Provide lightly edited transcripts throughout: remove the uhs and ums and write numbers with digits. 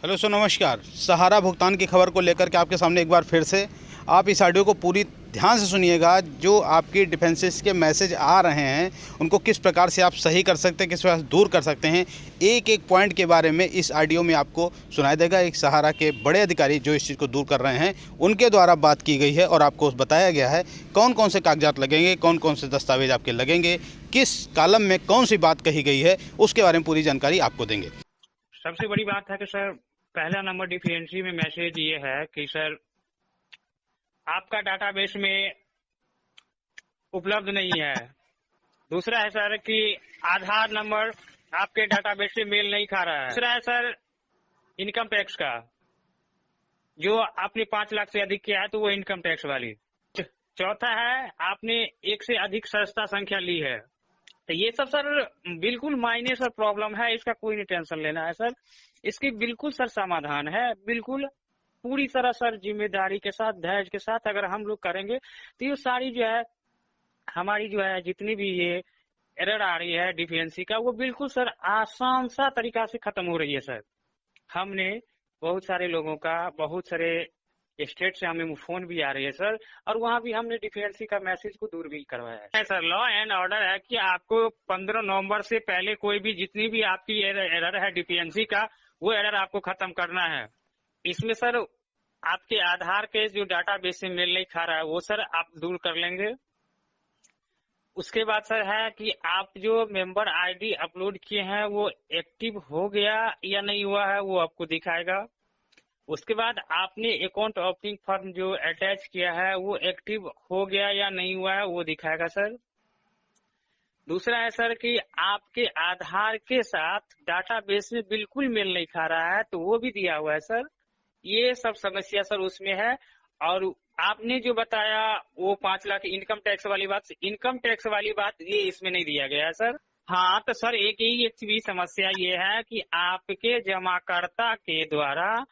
Hello sir, नमस्कार। सहारा भुगतान की खबर को लेकर के आपके सामने एक बार फिर से आप इस ऑडियो को पूरी ध्यान से सुनिएगा। जो आपकी डिफेंसेस के मैसेज आ रहे हैं उनको किस प्रकार से आप सही कर सकते हैं, किस प्रकार से दूर कर सकते हैं, एक एक पॉइंट के बारे में इस ऑडियो में आपको सुनाई देगा। एक सहारा के बड़े अधिकारी जो इस चीज़ को दूर कर रहे हैं उनके द्वारा बात की गई है और आपको बताया गया है कौन कौन से कागजात लगेंगे, कौन कौन से दस्तावेज आपके लगेंगे, किस कॉलम में कौन सी बात कही गई है, उसके बारे में पूरी जानकारी आपको देंगे। सबसे बड़ी बात है कि सर पहला नंबर डिफिडेंसी में मैसेज ये है कि सर आपका डाटाबेस में उपलब्ध नहीं है। दूसरा है सर कि आधार नंबर आपके डाटाबेस से मेल नहीं खा रहा है। तीसरा है सर इनकम टैक्स का, जो आपने 5 लाख से अधिक किया है तो वो इनकम टैक्स वाली। चौथा है आपने एक से अधिक सदस्यता संख्या ली है। तो ये सब सर बिल्कुल मायने सर प्रॉब्लम है, इसका कोई नहीं टेंशन लेना है सर। इसकी बिल्कुल सर समाधान है, बिल्कुल पूरी तरह सर जिम्मेदारी के साथ, धैर्य के साथ अगर हम लोग करेंगे तो ये सारी जो है हमारी जो है जितनी भी ये एरर आ रही है डिफिडेंसी का, वो बिल्कुल सर आसान सा तरीका से खत्म हो रही है सर। हमने बहुत सारे लोगों का, बहुत सारे स्टेट से हमें फोन भी आ रही है सर, और वहाँ भी हमने डिफिडेंसी का मैसेज को दूर भी करवाया है सर। लॉ एंड ऑर्डर है कि आपको 15 नवंबर से पहले कोई भी जितनी भी आपकी एरर है डिफिडेंसी का, वो एरर आपको खत्म करना है। इसमें सर आपके आधार के जो डाटाबेस से मेल नहीं खा रहा है वो सर आप दूर कर लेंगे। उसके बाद सर है कि आप जो मेंबर आईडी अपलोड किए हैं वो एक्टिव हो गया या नहीं हुआ है, वो आपको दिखाएगा। उसके बाद आपने अकाउंट ओपनिंग फॉर्म जो अटैच किया है वो एक्टिव हो गया या नहीं हुआ है, वो दिखाएगा सर। दूसरा है सर कि आपके आधार के साथ डाटाबेस में बिल्कुल मेल नहीं खा रहा है, तो वो भी दिया हुआ है सर। ये सब समस्या सर उसमें है। और आपने जो बताया वो 5 लाख इनकम टैक्स वाली बात ये इसमें नहीं दिया गया है सर। हाँ तो सर एक भी समस्या ये है कि आपके जमाकर्ता के द्वारा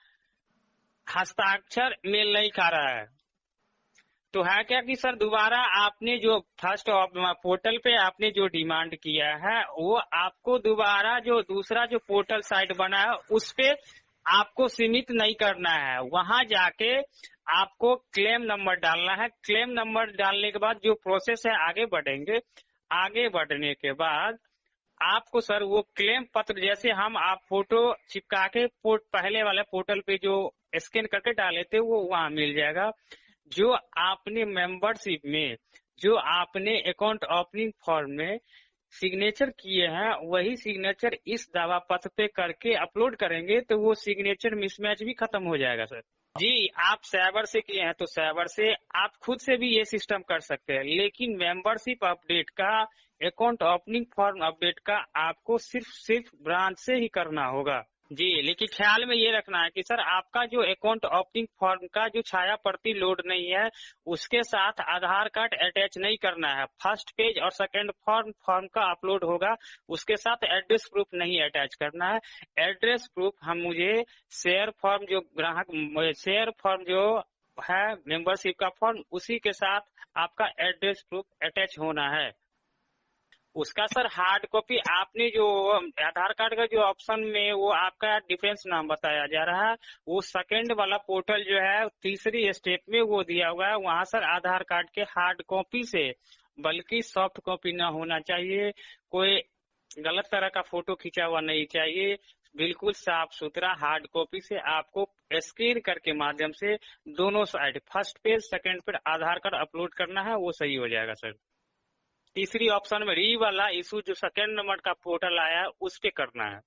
हस्ताक्षर मेल नहीं खा रहा है। तो है क्या कि सर दोबारा आपने जो फर्स्ट पोर्टल पे आपने जो डिमांड किया है वो आपको दोबारा जो दूसरा जो पोर्टल साइट बना है उस पे आपको सीमित नहीं करना है। वहां जाके आपको क्लेम नंबर डालना है। क्लेम नंबर डालने के बाद जो प्रोसेस है आगे बढ़ेंगे। आगे बढ़ने के बाद आपको सर वो क्लेम पत्र जैसे हम आप फोटो चिपका के पहले वाले पोर्टल पे जो स्कैन करके डाले थे वो वहां मिल जाएगा। जो आपने मेंबरशिप में, जो आपने अकाउंट ओपनिंग फॉर्म में सिग्नेचर किए हैं वही सिग्नेचर इस दावा पत्र पे करके अपलोड करेंगे तो वो सिग्नेचर मिसमैच भी खत्म हो जाएगा सर। जी, आप साइबर से किए हैं तो साइबर से आप खुद से भी ये सिस्टम कर सकते हैं, लेकिन मेंबरशिप अपडेट का, अकाउंट ओपनिंग फॉर्म अपडेट का आपको सिर्फ ब्रांच से ही करना होगा। जी, लेकिन ख्याल में ये रखना है कि सर आपका जो अकाउंट ओपनिंग फॉर्म का जो छाया प्रति लोड नहीं है उसके साथ आधार कार्ड अटैच नहीं करना है। फर्स्ट पेज और सेकंड फॉर्म का अपलोड होगा, उसके साथ एड्रेस प्रूफ नहीं अटैच करना है। एड्रेस प्रूफ मुझे शेयर फॉर्म जो है मेंबरशिप का फॉर्म, उसी के साथ आपका एड्रेस प्रूफ अटैच होना है। उसका सर हार्ड कॉपी आपने जो आधार कार्ड का जो ऑप्शन में वो आपका डिफेंस नाम बताया जा रहा है, वो सेकंड वाला पोर्टल जो है तीसरी स्टेप में वो दिया हुआ है। वहां सर आधार कार्ड के हार्ड कॉपी से, बल्कि सॉफ्ट कॉपी ना होना चाहिए, कोई गलत तरह का फोटो खींचा हुआ नहीं चाहिए, बिल्कुल साफ सुथरा हार्ड कॉपी से आपको स्कैन करके माध्यम से दोनों side first page second page Aadhaar card upload करना है, वो सही हो जाएगा सर। तीसरी ऑप्शन में री वाला इशू जो सेकंड नंबर का पोर्टल आया है उस पे करना है।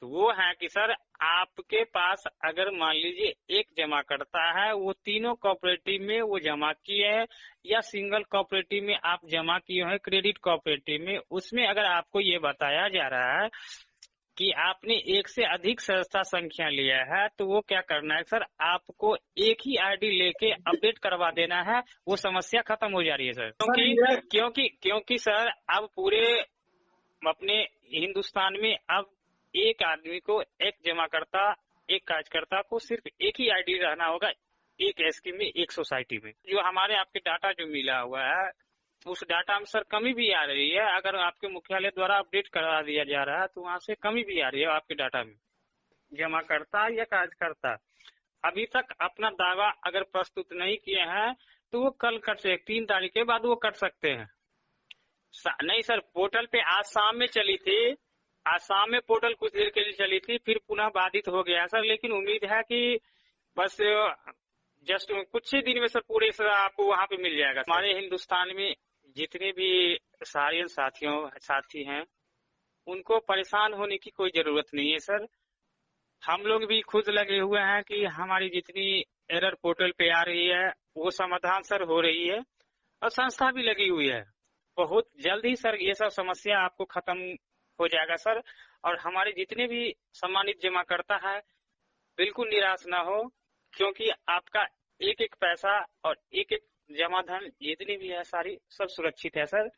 तो वो है कि सर आपके पास अगर मान लीजिए एक जमा करता है, वो तीनों कोऑपरेटिव में वो जमा किए हैं या सिंगल कोऑपरेटिव में आप जमा किए हैं, क्रेडिट कोऑपरेटिव में, उसमें अगर आपको ये बताया जा रहा है कि आपने एक से अधिक सदस्यता संख्या लिया है तो वो क्या करना है सर, आपको एक ही आईडी लेके अपडेट करवा देना है। वो समस्या खत्म हो जा रही है सर। क्योंकि सर अब पूरे अपने हिंदुस्तान में अब एक आदमी को, एक जमाकर्ता, एक कार्यकर्ता को सिर्फ एक ही आईडी रहना होगा, एक स्कीम में, एक सोसाइटी में। जो हमारे आपके डाटा जो मिला हुआ है उस डाटा में सर कमी भी आ रही है। अगर आपके मुख्यालय द्वारा अपडेट करा दिया जा रहा है तो वहाँ से कमी भी आ रही है आपके डाटा में। जमाकर्ता या कार्यकर्ता अभी तक अपना दावा अगर प्रस्तुत नहीं किए हैं तो वो कल कर सकते, 3 तारीख के बाद वो कर सकते हैं। नहीं सर, पोर्टल पे आज शाम में चली थी, आज शाम में पोर्टल कुछ देर के लिए चली थी, फिर पुनः बाधित हो गया सर। लेकिन उम्मीद है कि बस जस्ट कुछ ही दिन में सर पूरे सर आपको वहाँ पे मिल जाएगा। हमारे हिंदुस्तान में जितने भी सारे साथी हैं उनको परेशान होने की कोई जरूरत नहीं है सर। हम लोग भी खुद लगे हुए हैं कि हमारी जितनी एरर पोर्टल पे आ रही है वो समाधान सर हो रही है, और संस्था भी लगी हुई है। बहुत जल्द ही सर ये सब समस्या आपको खत्म हो जाएगा सर। और हमारे जितने भी सम्मानित जमाकर्ता है बिल्कुल निराश ना हो, क्योंकि आपका एक एक पैसा और एक एक जमा धन जितनी भी है सारी सब सुरक्षित है सर।